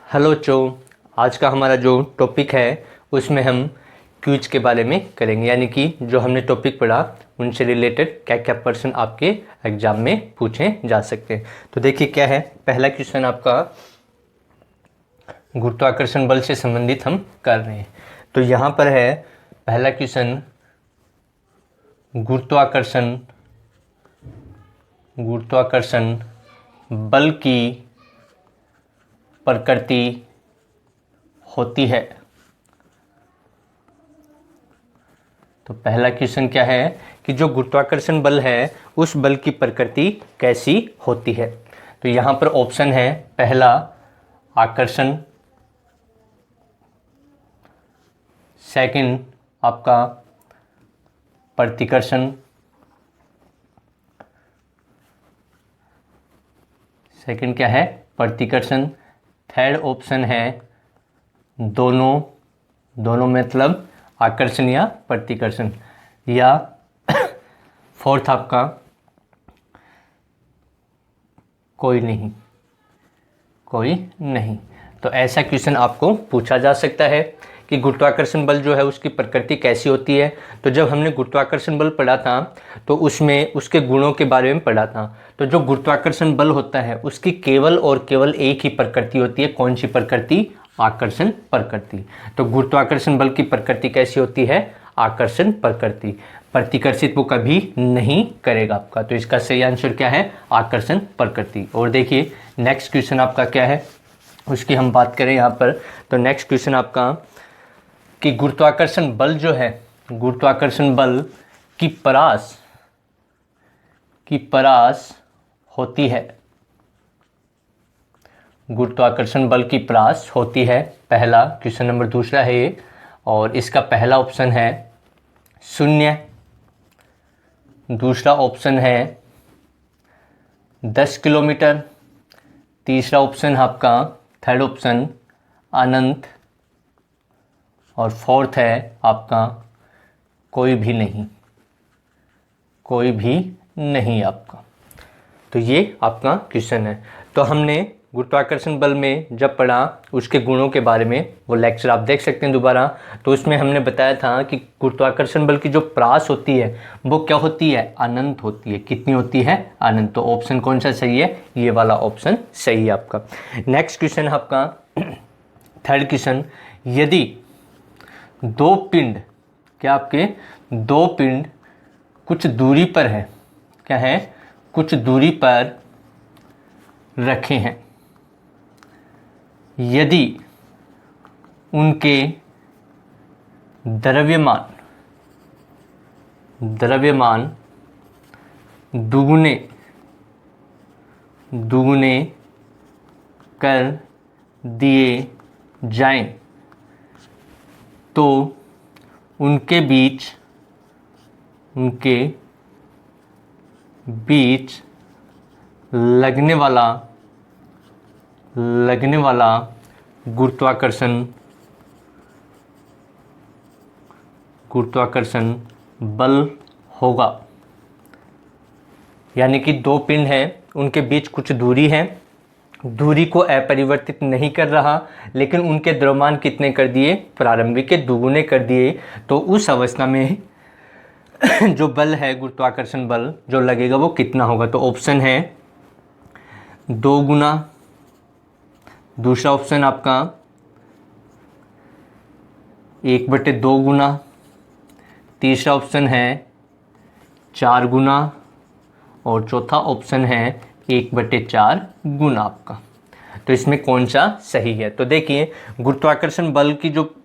Hello बच्चों, आज का हमारा जो टॉपिक है उसमें हम क्विज के बारे में करेंगे। यानी कि जो हमने टॉपिक पढ़ा उनसे रिलेटेड क्या क्या प्रश्न आपके एग्जाम में पूछे जा सकते हैं। तो देखिए क्या है, पहला क्वेश्चन आपका गुरुत्वाकर्षण बल से संबंधित हम कर रहे हैं। तो यहाँ पर है पहला क्वेश्चन, गुरुत्वाकर्षण बल की प्रकृति होती है। तो पहला क्वेश्चन क्या है कि जो गुरुत्वाकर्षण बल है उस बल की प्रकृति कैसी होती है। तो यहाँ पर ऑप्शन है, पहला आकर्षण, सेकंड आपका प्रतिकर्षण, सेकंड क्या है प्रतिकर्षण, थर्ड ऑप्शन है दोनों मतलब आकर्षण या प्रतिकर्षण, या फोर्थ आपका कोई नहीं। तो ऐसा क्वेश्चन आपको पूछा जा सकता है कि गुरुत्वाकर्षण बल जो है उसकी प्रकृति कैसी होती है। तो जब हमने गुरुत्वाकर्षण बल पढ़ा था तो उसमें उसके गुणों के बारे में पढ़ा था। तो जो गुरुत्वाकर्षण बल होता है उसकी केवल और केवल एक ही प्रकृति होती है। कौन सी प्रकृति? आकर्षण प्रकृति। तो गुरुत्वाकर्षण बल की प्रकृति कैसी होती है? आकर्षण प्रकृति। प्रतिकर्षित वो कभी नहीं करेगा आपका। तो इसका सही आंसर क्या है? आकर्षण प्रकृति। और देखिए नेक्स्ट क्वेश्चन आपका क्या है, उसकी हम बात करें यहाँ पर। तो नेक्स्ट क्वेश्चन आपका कि गुरुत्वाकर्षण बल जो है, गुरुत्वाकर्षण बल की परास होती है। गुरुत्वाकर्षण बल की परास होती है, पहला क्वेश्चन नंबर दूसरा है ये। और इसका पहला ऑप्शन है 0, दूसरा ऑप्शन है 10 किलोमीटर, तीसरा ऑप्शन आपका थर्ड ऑप्शन अनंत, और फोर्थ है आपका कोई भी नहीं आपका। तो ये आपका क्वेश्चन है। तो हमने गुरुत्वाकर्षण बल में जब पढ़ा उसके गुणों के बारे में, वो लेक्चर आप देख सकते हैं दोबारा। तो उसमें हमने बताया था कि गुरुत्वाकर्षण बल की जो परास होती है वो क्या होती है? अनंत होती है। कितनी होती है? अनंत। तो ऑप्शन कौन सा सही है? ये वाला ऑप्शन सही है आपका। नेक्स्ट क्वेश्चन आपका थर्ड क्वेश्चन, यदि दो पिंड, क्या आपके दो पिंड कुछ दूरी पर है, क्या है? कुछ दूरी पर रखे हैं, यदि उनके द्रव्यमान दुगुने कर दिए जाएं तो उनके बीच लगने वाला गुरुत्वाकर्षण बल होगा। यानी कि दो पिंड हैं, उनके बीच कुछ दूरी है, दूरी को अपरिवर्तित नहीं कर रहा, लेकिन उनके द्रव्यमान कितने कर दिए? प्रारंभिक के दुगुने कर दिए। तो उस अवस्था में जो बल है गुरुत्वाकर्षण बल जो लगेगा वो कितना होगा? तो ऑप्शन है 2 गुना, दूसरा ऑप्शन आपका 1/2 गुना, तीसरा ऑप्शन है 4 गुना, और चौथा ऑप्शन है 1/4 गुना आपका। तो इसमें कौन सा सही है? तो देखिए गुरुत्वाकर्षण बल की जो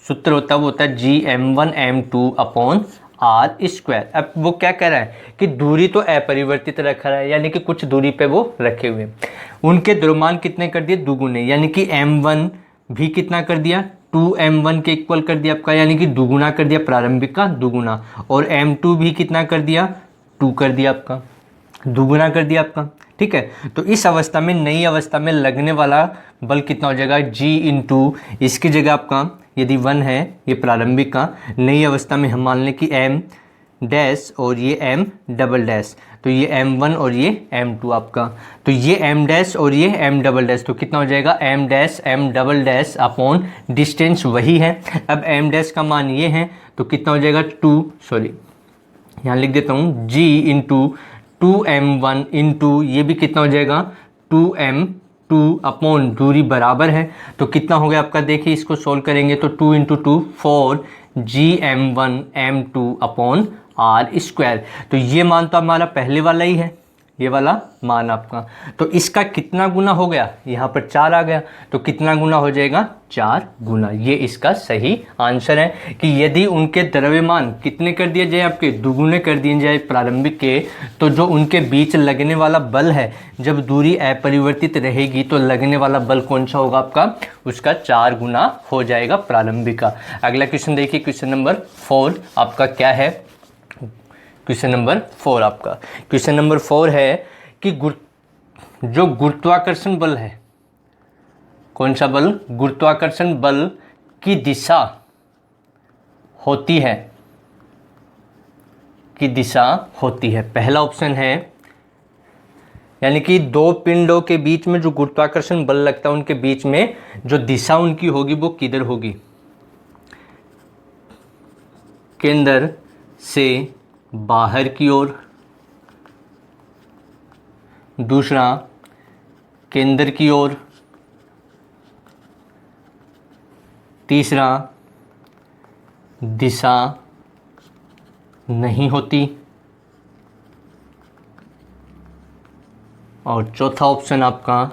सूत्र होता है वो होता है Gm1m2/r²। अब वो क्या कह रहा है कि दूरी तो अपरिवर्तित रखा है, यानी कि कुछ दूरी पे वो रखे हुए हैं। उनके द्रव्यमान कितने कर दिए? दुगुने, यानी कि m1 भी कितना कर दिया? 2m1 के इक्वल कर दिया आपका, यानी कि दुगुना कर दिया, प्रारंभिक का दुगुना। और m2 भी कितना कर दिया? 2 कर दिया आपका, दुगुना कर दिया आपका। ठीक है, तो इस अवस्था में, नई अवस्था में लगने वाला बल कितना हो जाएगा? G इसकी जगह आपका यदि 1 है ये प्रारंभिक का, नई अवस्था में हम मान लें कि m डैश और ये m डबल डैश, तो ये m1 और ये m2 आपका, तो ये m डैश और ये m डबल डैश, तो कितना हो जाएगा m dash m double dash upon distance वही है। अब m डैश का मान ये है तो कितना हो जाएगा 2, सॉरी यहाँ लिख देता हूँ g इंटू 2m1 इंटू ये भी कितना हो जाएगा 2m2 अपॉन दूरी बराबर है, तो कितना हो गया आपका, देखिए इसको सोल्व करेंगे तो 2 into 2 4 gm1 m2 upon are square, तो ये मान तो हमारा पहले वाला ही है, ये वाला मान आपका, तो इसका कितना गुना हो गया, यहाँ पर 4 आ गया, तो कितना गुना हो जाएगा 4 गुना। ये इसका सही आंसर है कि यदि उनके द्रव्यमान कितने कर दिए जाए, आपके दुगुने कर दिए जाए प्रारंभिक के, तो जो उनके बीच लगने वाला बल है, जब दूरी अपरिवर्तित रहेगी तो लगने वाला बल कौन सा होगा आपका, उसका 4 गुना हो जाएगा प्रारंभिक का। अगला क्वेश्चन देखिए, क्वेश्चन नंबर 4 आपका क्या है, क्वेश्चन नंबर 4 आपका, क्वेश्चन नंबर 4 है कि जो गुरुत्वाकर्षण बल है, कौन सा बल, गुरुत्वाकर्षण बल की दिशा होती है, की दिशा होती है। पहला ऑप्शन है, यानी कि दो पिंडों के बीच में जो गुरुत्वाकर्षण बल लगता है उनके बीच में जो दिशा उनकी होगी वो किधर होगी, केंद्र से बाहर की ओर, दूसरा केंद्र की ओर, तीसरा दिशा नहीं होती, और चौथा ऑप्शन आपका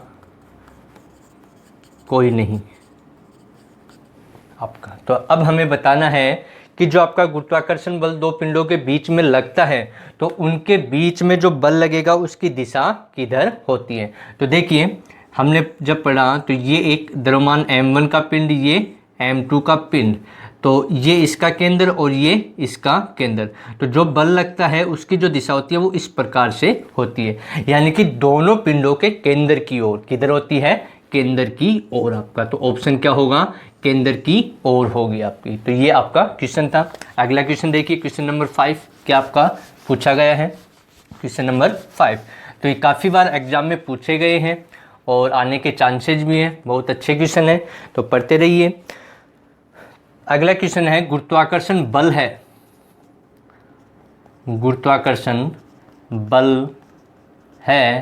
कोई नहीं आपका। तो अब हमें बताना है कि जो आपका गुरुत्वाकर्षण बल दो पिंडों के बीच में लगता है तो उनके बीच में जो बल लगेगा उसकी दिशा किधर होती है। तो देखिए हमने जब पढ़ा तो ये एक द्रव्यमान m1 का पिंड, ये m2 का पिंड, तो ये इसका केंद्र और ये इसका केंद्र, तो जो बल लगता है उसकी जो दिशा होती है वो इस प्रकार से होती है, यानी कि दोनों पिंडों के केंद्र की ओर, किधर होती है, केंद्र की ओर आपका। तो ऑप्शन क्या होगा, केंद्र की ओर होगी आपकी। तो ये आपका क्वेश्चन था। अगला क्वेश्चन देखिए, क्वेश्चन नंबर 5 क्या आपका पूछा गया है, क्वेश्चन नंबर 5। तो ये काफ़ी बार एग्जाम में पूछे गए हैं और आने के चांसेस भी हैं, बहुत अच्छे क्वेश्चन है, तो पढ़ते रहिए। अगला क्वेश्चन है, गुरुत्वाकर्षण बल है, गुरुत्वाकर्षण बल है,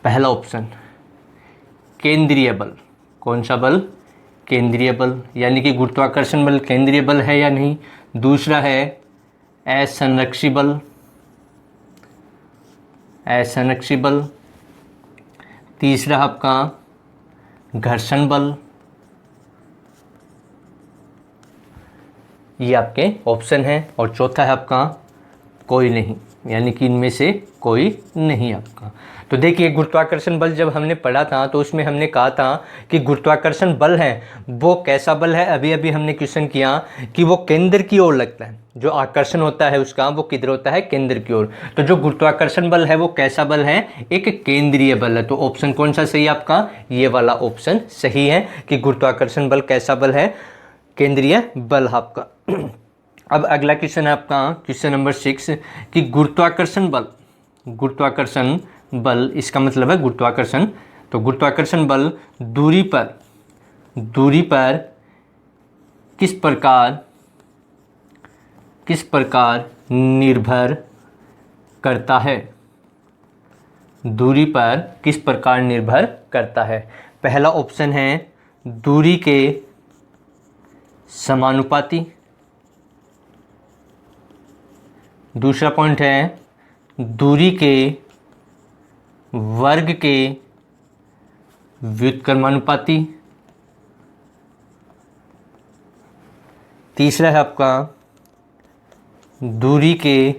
पहला ऑप्शन केंद्रीय बल, कौन सा बल, केंद्रीय बल, यानी कि गुरुत्वाकर्षण बल केंद्रीय बल है या नहीं। दूसरा है असंरक्षी बल, असंरक्षी बल। तीसरा आपका घर्षण बल। ये आपके ऑप्शन है, और चौथा है आपका कोई नहीं, यानी कि इनमें से कोई नहीं आपका। तो देखिए गुरुत्वाकर्षण बल जब हमने पढ़ा था तो उसमें हमने कहा था कि गुरुत्वाकर्षण बल है वो कैसा बल है, अभी अभी हमने क्वेश्चन किया कि वो केंद्र की ओर लगता है, जो आकर्षण होता है उसका वो किधर होता है, केंद्र की ओर। तो जो गुरुत्वाकर्षण बल है वो कैसा बल है, एक केंद्रीय बल है। तो ऑप्शन कौन सा सही है आपका, ये वाला ऑप्शन सही है कि गुरुत्वाकर्षण बल कैसा बल है, केंद्रीय बल आपका। अब अगला क्वेश्चन है आपका क्वेश्चन नंबर 6 कि गुरुत्वाकर्षण बल, गुरुत्वाकर्षण बल इसका मतलब है गुरुत्वाकर्षण, तो गुरुत्वाकर्षण बल दूरी पर किस प्रकार निर्भर करता है, दूरी पर किस प्रकार निर्भर करता है। पहला ऑप्शन है दूरी के समानुपाती, दूसरा पॉइंट है दूरी के वर्ग के व्युत्क्रमानुपाती, तीसरा है आपका दूरी के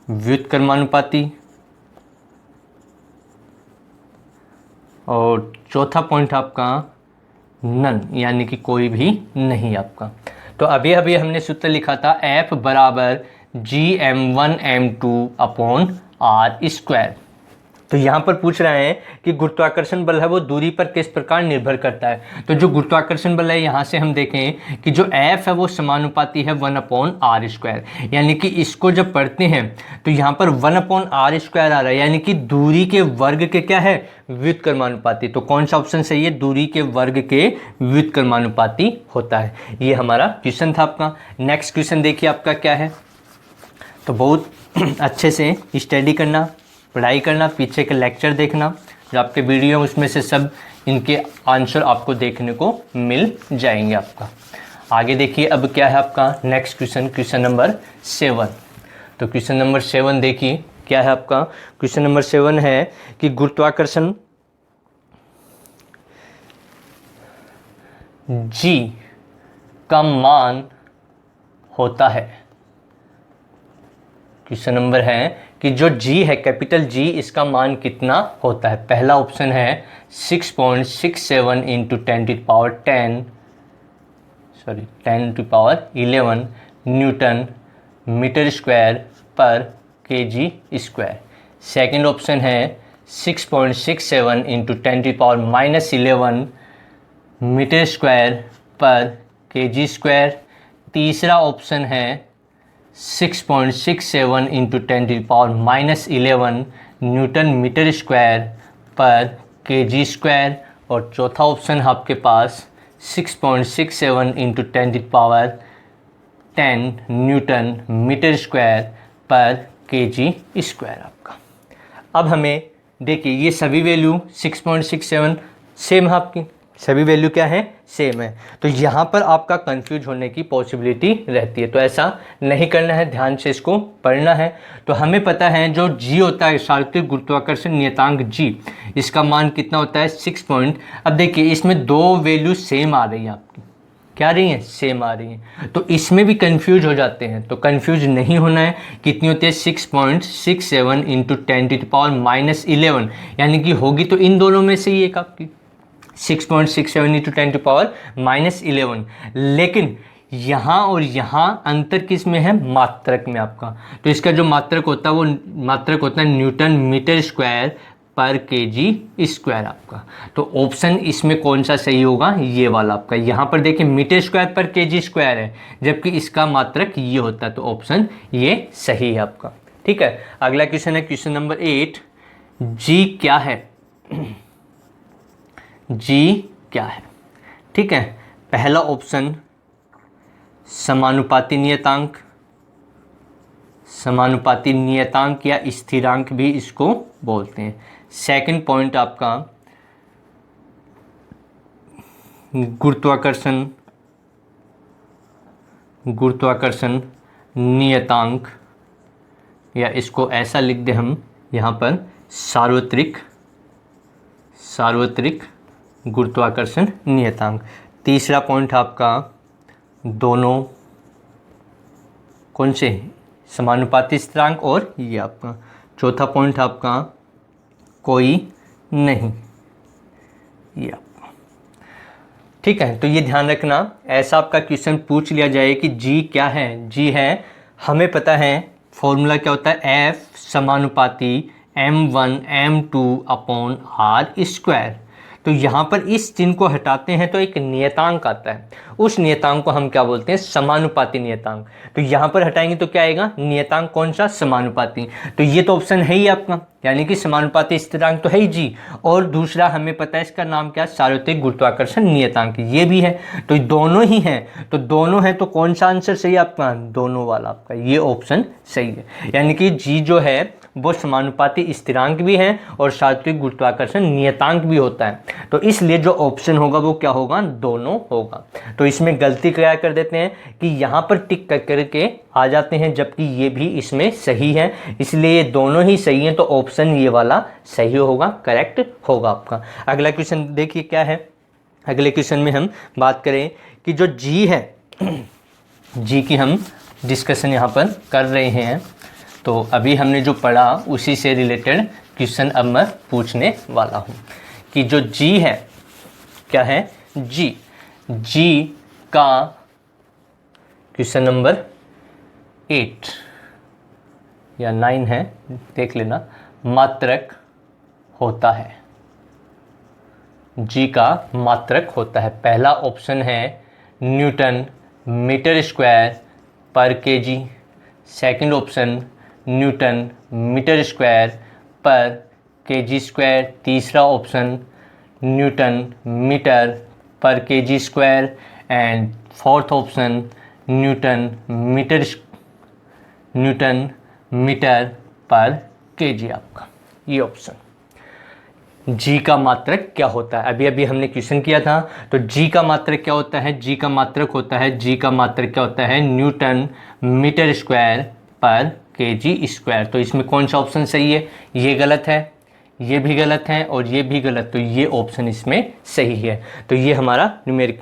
व्युत्क्रमानुपाती, और चौथा पॉइंट आपका नन, यानी कि कोई भी नहीं आपका। तो अभी अभी हमने सूत्र लिखा था F बराबर GM1 M2 upon R square. तो यहाँ पर पूछ रहे हैं कि गुरुत्वाकर्षण बल है वो दूरी पर किस प्रकार निर्भर करता है। तो जो गुरुत्वाकर्षण बल है यहाँ से हम देखें कि जो F है वो समानुपाती है 1/r², यानी कि इसको जब पढ़ते हैं तो यहाँ पर 1/r² आ रहा है, यानी कि दूरी के वर्ग के क्या है, व्युत्क्रमानुपाती। तो कौन सा ऑप्शन सही है, दूरी के वर्ग के व्युत्क्रमानुपाती होता है। ये हमारा क्वेश्चन था आपका। नेक्स्ट क्वेश्चन देखिए आपका क्या है। तो बहुत अच्छे से स्टडी करना, पढ़ाई करना, पीछे के लेक्चर देखना, जो आपके वीडियो उसमें से सब इनके आंसर आपको देखने को मिल जाएंगे आपका। आगे देखिए अब क्या है आपका नेक्स्ट क्वेश्चन, क्वेश्चन नंबर 7। तो क्वेश्चन नंबर 7 देखिए क्या है आपका। क्वेश्चन नंबर 7 है कि गुरुत्वाकर्षण G का मान होता है। क्वेश्चन नंबर है कि जो G है, कैपिटल G, इसका मान कितना होता है। पहला ऑप्शन है 6.67 into 10 to the power 11 newton metre square per KG square. Second option है 6.67 into 10 to the power-11 metre square per KG square. तीसरा ऑप्शन है 6.67 into 10 to the power-11 newton metre square per KG square. और चौथा option है आपके पास 6.67 into 10 to the power-10 newton metre square per KG square आपका। अब हमें देखिए ये सभी वैल्यू 6.67 सेम है आपकी, सभी वैल्यू क्या है, सेम है। तो यहाँ पर आपका कंफ्यूज होने की पॉसिबिलिटी रहती है, तो ऐसा नहीं करना है, ध्यान से इसको पढ़ना है। तो हमें पता है जो G होता है, सार्वत्रिक गुरुत्वाकर्षण नियतांक G, इसका मान कितना होता है 6 अब देखिए इसमें दो वैल्यू सेम आ रही हैं आपकी, क्या आ रही हैं, सेम आ रही हैं। तो इसमें भी कंफ्यूज हो जाते हैं, तो कंफ्यूज नहीं होना है। कितनी होती है 6.67 इंटू 10 to the power-11, यानी कि होगी तो इन दोनों में से ही एक आपकी 6.67 इंटू 10 to the power-11। लेकिन यहाँ और यहाँ अंतर किस में है, मात्रक में आपका। तो इसका जो मात्रक होता है वो मात्रक होता है newton metre square per KG square आपका। तो ऑप्शन इसमें कौन सा सही होगा, ये वाला आपका। यहाँ पर देखिए metre square per KG square है, जबकि इसका मात्रक ये होता है, तो ऑप्शन ये सही है आपका। ठीक है, अगला क्वेश्चन है क्वेश्चन नंबर 8। जी क्या है, जी क्या है। ठीक है, पहला ऑप्शन समानुपाती नियतांक, समानुपाती नियतांक या स्थिरांक भी इसको बोलते हैं। सेकंड पॉइंट आपका गुरुत्वाकर्षण, गुरुत्वाकर्षण नियतांक, या इसको ऐसा लिख दे हम यहाँ पर सार्वत्रिक, सार्वत्रिक गुरुत्वाकर्षण नियतांक। तीसरा पॉइंट आपका दोनों कौन से, समानुपाती स्थिरांक, और ये आपका चौथा पॉइंट आपका कोई नहीं, ये आपका। ठीक है, तो ये ध्यान रखना, ऐसा आपका क्वेश्चन पूछ लिया जाए कि जी क्या है। जी है, हमें पता है फॉर्मूला क्या होता है, F समानुपाती m1 m2/r²। तो यहाँ पर इस चिन्ह को हटाते हैं तो एक नियतांक आता है, उस नियतांक को हम क्या बोलते हैं, समानुपाती नियतांक। तो यहाँ पर हटाएंगे तो क्या आएगा, नियतांक कौन सा, समानुपाती। तो ये तो ऑप्शन है ही आपका, यानी कि समानुपाती स्थिरांक तो है ही जी। और दूसरा हमें पता है इसका नाम क्या, सार्वत्रिक गुरुत्वाकर्षण नियतांक, ये भी है। तो दोनों ही हैं, तो दोनों हैं, तो कौन सा आंसर सही है आपका, दोनों वाला आपका, ये ऑप्शन सही है। यानी कि जी जो है वो समानुपाती स्थिरांक भी है और सार्वत्रिक गुरुत्वाकर्षण नियतांक भी होता है। तो इसलिए जो ऑप्शन होगा वो क्या होगा, दोनों होगा। तो इसमें गलती क्या कर देते हैं कि यहाँ पर टिक करके आ जाते हैं, जबकि ये भी इसमें सही है, इसलिए ये दोनों ही सही हैं। तो ऑप्शन ये वाला सही होगा, करेक्ट होगा आपका। अगला क्वेश्चन देखिए क्या है। अगले क्वेश्चन में हम बात करें कि जो जी है, जी की हम डिस्कशन यहाँ पर कर रहे हैं। तो अभी हमने जो पढ़ा उसी से रिलेटेड क्वेश्चन अब मैं पूछने वाला हूँ कि जो जी है, क्या है, जी, जी का क्वेश्चन नंबर 8 या 9 है, देख लेना, मात्रक होता है, जी का मात्रक होता है। पहला ऑप्शन है newton metre square per KG, second option newton metre square per KG square, तीसरा option newton metre per KG square and fourth option newton metre per KG. आपका ये ऑप्शन। जी का मात्रक क्या होता है, अभी अभी हमने क्वेश्चन किया था, तो जी का मात्रक क्या होता है, जी का मात्रक होता है, जी का मात्रक क्या होता है, newton metre square per KG square. तो इसमें कौन सा ऑप्शन सही है, ये गलत है, ये भी गलत है और ये भी गलत, तो ये ऑप्शन इसमें सही है। तो ये हमारा न्यूमेरिक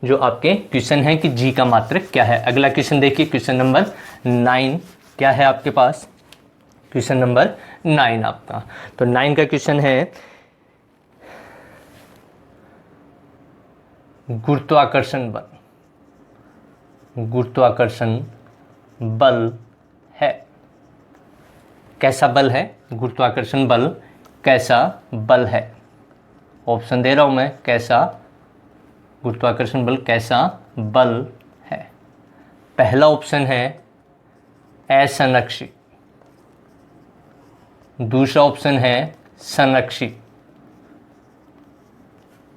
जो आपके क्वेश्चन है कि जी का मात्रक क्या है। अगला क्वेश्चन देखिए, क्वेश्चन नंबर 9 क्या है आपके पास, क्वेश्चन नंबर 9 आपका। तो 9 का क्वेश्चन है गुरुत्वाकर्षण बल है, कैसा बल है, गुरुत्वाकर्षण बल कैसा बल है। ऑप्शन दे रहा हूं मैं, कैसा गुरुत्वाकर्षण बल कैसा बल है। पहला ऑप्शन है असंरक्षी, दूसरा ऑप्शन है संरक्षी,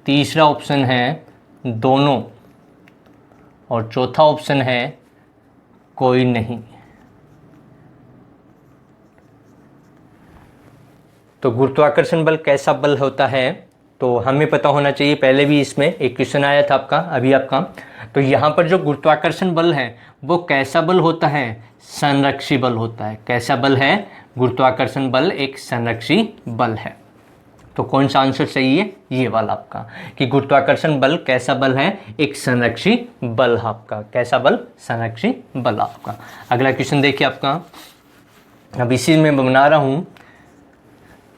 तीसरा ऑप्शन है दोनों और चौथा ऑप्शन है कोई नहीं। तो गुरुत्वाकर्षण बल कैसा बल होता है, तो हमें पता होना चाहिए, पहले भी इसमें एक क्वेश्चन आया था आपका अभी आपका। तो यहाँ पर जो गुरुत्वाकर्षण बल है वो कैसा बल होता है, संरक्षी बल होता है। कैसा बल है, गुरुत्वाकर्षण बल एक संरक्षी बल है। तो कौन सा आंसर सही है, ये वाला आपका, कि गुरुत्वाकर्षण बल कैसा बल है, एक संरक्षी बल आपका। कैसा बल, संरक्षी बल आपका। अगला क्वेश्चन देखिए आपका, अब इसी में बना रहा हूँ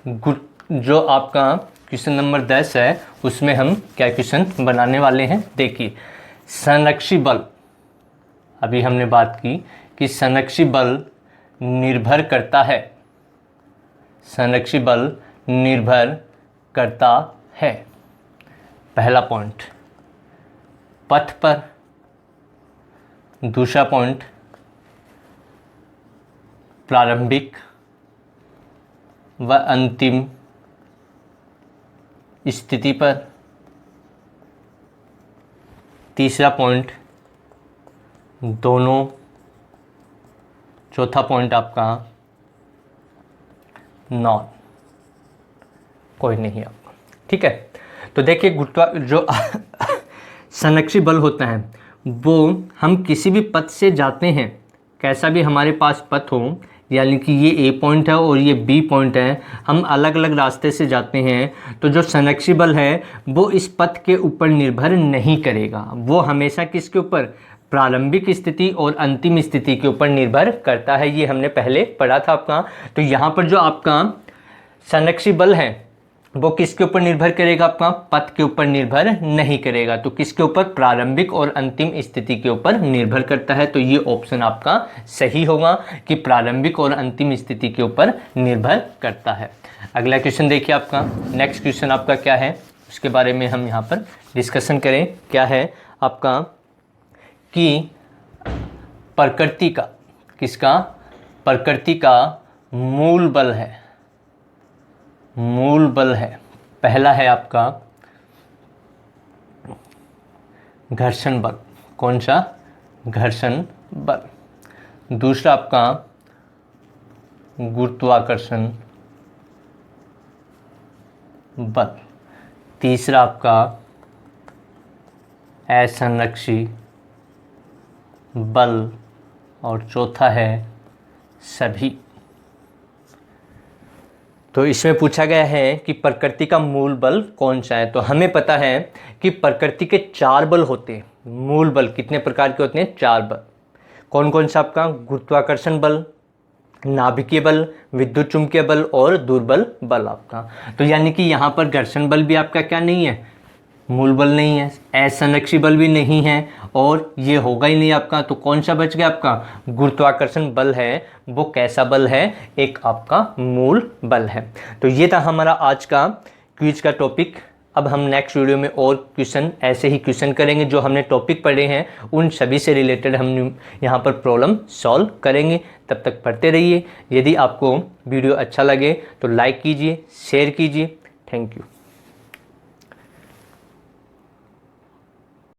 जो आपका क्वेश्चन नंबर 10 है, उसमें हम क्या क्वेश्चन बनाने वाले हैं। देखिए, संरक्षी बल, अभी हमने बात की कि संरक्षी बल निर्भर करता है, संरक्षी बल निर्भर करता है, पहला पॉइंट पथ पर, दूसरा पॉइंट प्रारंभिक व अंतिम स्थिति पर, तीसरा पॉइंट दोनों, चौथा पॉइंट आपका नॉन, कोई नहीं आपका। ठीक है, तो देखिए जो संरक्षी बल होता है वो हम किसी भी पथ से जाते हैं, कैसा भी हमारे पास पथ हो, यानी कि ये ए पॉइंट है और ये बी पॉइंट है, हम अलग अलग रास्ते से जाते हैं, तो जो संरक्षी बल है वो इस पथ के ऊपर निर्भर नहीं करेगा, वो हमेशा किसके ऊपर, प्रारंभिक स्थिति और अंतिम स्थिति के ऊपर निर्भर करता है। ये हमने पहले पढ़ा था आपका। तो यहाँ पर जो आपका संरक्षी बल है वो किसके ऊपर निर्भर करेगा, आपका पथ के ऊपर निर्भर नहीं करेगा, तो किसके ऊपर, प्रारंभिक और अंतिम स्थिति के ऊपर निर्भर करता है। तो ये ऑप्शन आपका सही होगा कि प्रारंभिक और अंतिम स्थिति के ऊपर निर्भर करता है। अगला क्वेश्चन देखिए आपका, नेक्स्ट क्वेश्चन आपका क्या है, उसके बारे में हम यहाँ पर डिस्कशन करें। क्या है आपका कि प्रकृति का, किसका, प्रकृति का मूल बल है, मूल बल है। पहला है आपका घर्षण बल, कौन सा, घर्षण बल। दूसरा आपका गुरुत्वाकर्षण बल। तीसरा आपका असंरक्षी बल और चौथा है सभी। तो इसमें पूछा गया है कि प्रकृति का मूल बल कौन सा है। तो हमें पता है कि प्रकृति के 4 बल होते हैं। मूल बल कितने प्रकार के होते हैं, 4 बल। कौन कौन सा आपका, गुरुत्वाकर्षण बल, नाभिकीय बल, विद्युत चुंबकीय बल और दुर्बल बल आपका। तो यानी कि यहाँ पर घर्षण बल भी आपका क्या नहीं है, मूल बल नहीं है, असंरक्षी बल भी नहीं है, और ये होगा ही नहीं आपका। तो कौन सा बच गया आपका? गुरुत्वाकर्षण बल है वो कैसा बल है? एक आपका मूल बल है। तो ये था हमारा आज का क्विज का टॉपिक। अब हम नेक्स्ट वीडियो में और क्वेश्चन, ऐसे ही क्वेश्चन करेंगे जो हमने टॉपिक पढ़े हैं उन सभी से रिलेटेड हम यहाँ पर प्रॉब्लम सॉल्व करेंगे। तब तक पढ़ते रहिए। यदि आपको वीडियो अच्छा लगे तो लाइक कीजिए, शेयर कीजिए। Thank you.